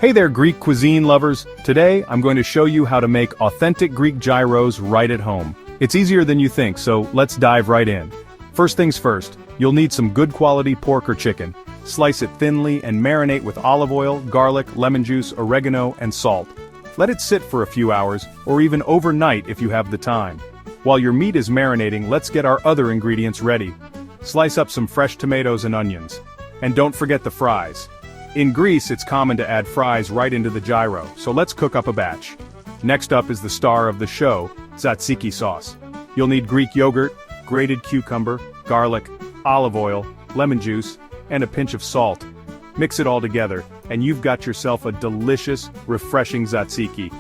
Hey there, Greek cuisine lovers! Today, I'm going to show you how to make authentic Greek gyros right at home. It's easier than you think, so let's dive right in. First things first, you'll need some good quality pork or chicken. Slice it thinly and marinate with olive oil, garlic, lemon juice, oregano, and salt. Let it sit for a few hours, or even overnight if you have the time. While your meat is marinating, let's get our other ingredients ready. Slice up some fresh tomatoes and onions. And don't forget the fries. In Greece, it's common to add fries right into the gyro, so let's cook up a batch. Next up is the star of the show, tzatziki sauce. You'll need Greek yogurt, grated cucumber, garlic, olive oil, lemon juice, and a pinch of salt. Mix it all together, and you've got yourself a delicious, refreshing tzatziki.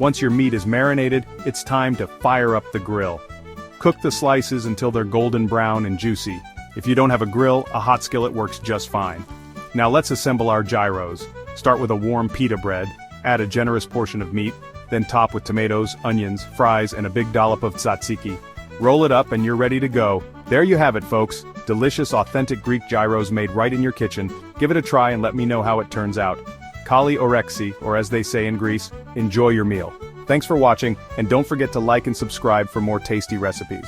Once your meat is marinated, it's time to fire up the grill. Cook the slices until they're golden brown and juicy. If you don't have a grill, a hot skillet works just fine. Now let's assemble our gyros. Start with a warm pita bread, add a generous portion of meat, then top with tomatoes, onions, fries, and a big dollop of tzatziki. Roll it up and you're ready to go. There you have it, folks. Delicious, authentic Greek gyros made right in your kitchen. Give it a try and let me know how it turns out. Kali orexi, or as they say in Greece, enjoy your meal. Thanks for watching, and don't forget to like and subscribe for more tasty recipes.